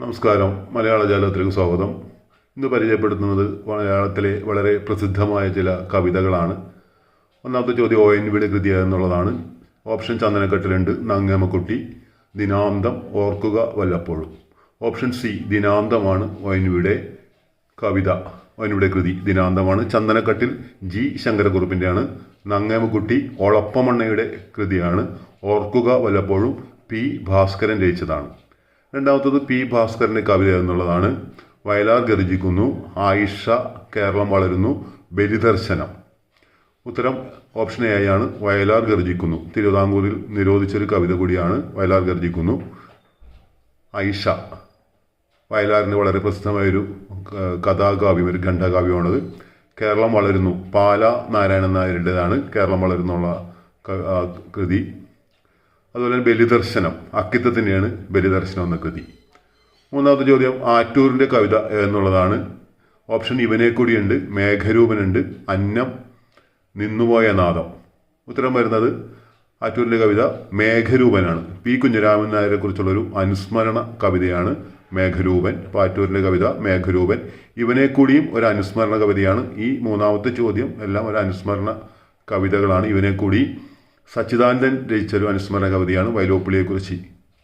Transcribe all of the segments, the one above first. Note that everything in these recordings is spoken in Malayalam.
നമസ്കാരം. മലയാള ജാലകത്തിലേക്ക് സ്വാഗതം. ഇന്ന് പരിചയപ്പെടുത്തുന്നത് മലയാളത്തിലെ വളരെ പ്രസിദ്ധമായ ചില കവിതകളാണ്. ഒന്നാമത്തെ ചോദ്യം ONVയുടെ കൃതി എന്നുള്ളതാണ്. ഓപ്ഷൻ ചന്ദനക്കട്ടിലുണ്ട്, നങ്ങേമക്കുട്ടി, ദിനാന്തം, ഓർക്കുക വല്ലപ്പോഴും. ഓപ്ഷൻ സി ദിനാന്തമാണ് ONVയുടെ കവിത. ONVയുടെ കൃതി ദിനാന്തമാണ്. ചന്ദനക്കട്ടിൽ ജി ശങ്കരക്കുറുപ്പിൻ്റെയാണ്. നങ്ങേമക്കുട്ടി ഒളപ്പമണ്ണയുടെ കൃതിയാണ്. ഓർക്കുക വല്ലപ്പോഴും പി ഭാസ്കരൻ രചിച്ചതാണ്. രണ്ടാമത്തത് പി ഭാസ്കരൻ്റെ കവിത എന്നുള്ളതാണ്. വയലാർ ഗർജിക്കുന്നു, ആയിഷ, കേരളം വളരുന്നു, ബലിദർശനം. ഉത്തരം ഓപ്ഷൻ എ ആണ്. വയലാർ ഗർജിക്കുന്നു തിരുവിതാംകൂറിൽ നിരോധിച്ചൊരു കവിത കൂടിയാണ് വയലാർ ഗർജിക്കുന്നു. ആയിഷ വയലാറിൻ്റെ വളരെ പ്രസിദ്ധമായൊരു കഥാകാവ്യം, ഒരു ഖണ്ഡകാവ്യമാണത്. കേരളം വളരുന്നു പാല നാരായണൻ നായരുടേതാണ് കേരളം വളരുന്നുള്ള കൃതി. അതുപോലെ ബലിദർശനം അക്കിത്തത്തിൻ്റെയാണ് ബലിദർശനം എന്ന കൃതി. മൂന്നാമത്തെ ചോദ്യം ആറ്റൂരിൻ്റെ കവിത എന്നുള്ളതാണ്. ഓപ്ഷൻ ഇവനെക്കൂടിയുണ്ട്, മേഘരൂപനുണ്ട്, അന്നം, നിന്നുപോയ നാദം. ഉത്തരം വരുന്നത് ആറ്റൂരിൻ്റെ കവിത മേഘരൂപനാണ്. പി കുഞ്ഞിരാമൻ നായരെ കുറിച്ചുള്ളൊരു അനുസ്മരണ കവിതയാണ് മേഘരൂപൻ. അപ്പോൾ ആറ്റൂരിൻ്റെ കവിത മേഘരൂപൻ. ഇവനെക്കൂടിയും ഒരു അനുസ്മരണ കവിതയാണ്. ഈ മൂന്നാമത്തെ ചോദ്യം എല്ലാം ഒരു അനുസ്മരണ കവിതകളാണ്. ഇവനെക്കൂടി സച്ചിദാനന്ദൻ രചിച്ചൊരു അനുസ്മരണ കവിതയാണ്. വൈലോപ്പിള്ളിയെക്കുറിച്ച്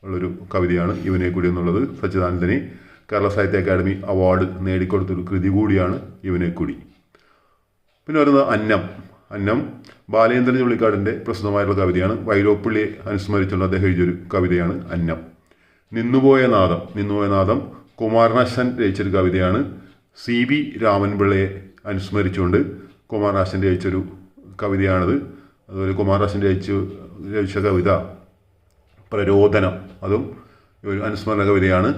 ഉള്ളൊരു കവിതയാണ് ഇവനെക്കൂടി എന്നുള്ളത്. സച്ചിദാനന്ദന് കേരള സാഹിത്യ അക്കാദമി അവാർഡ് നേടിക്കൊടുത്തൊരു കൃതി കൂടിയാണ് ഇവനെക്കൂടി. പിന്നെ വരുന്നത് അന്നം. അന്നം ബാലേന്ദ്രൻ ചുള്ളിക്കാടിൻ്റെ പ്രസിദ്ധമായിട്ടുള്ള കവിതയാണ്. വൈലോപ്പിള്ളിയെ അനുസ്മരിച്ചുള്ള അദ്ദേഹം എഴുതിയൊരു കവിതയാണ് അന്നം. നിന്നുപോയ നാദം. നിന്നുപോയ നാദം കുമാരനാശാൻ രചിച്ചൊരു കവിതയാണ്. CB രാമൻപിള്ളയെ അനുസ്മരിച്ചുകൊണ്ട് കുമാരനാശാൻ രചിച്ചൊരു കവിതയാണത്. അതുപോലെ കുമാരനാശാൻ രചിച്ച കവിത പ്രരോദനം, അതും ഒരു അനുസ്മരണ കവിതയാണ്.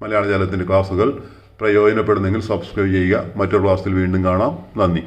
മലയാള ജാലകത്തിൻ്റെ ക്ലാസ്സുകൾ പ്രയോജനപ്പെടുന്നെങ്കിൽ സബ്സ്ക്രൈബ് ചെയ്യുക. മറ്റൊരു ക്ലാസ്സിൽ വീണ്ടും കാണാം. നന്ദി.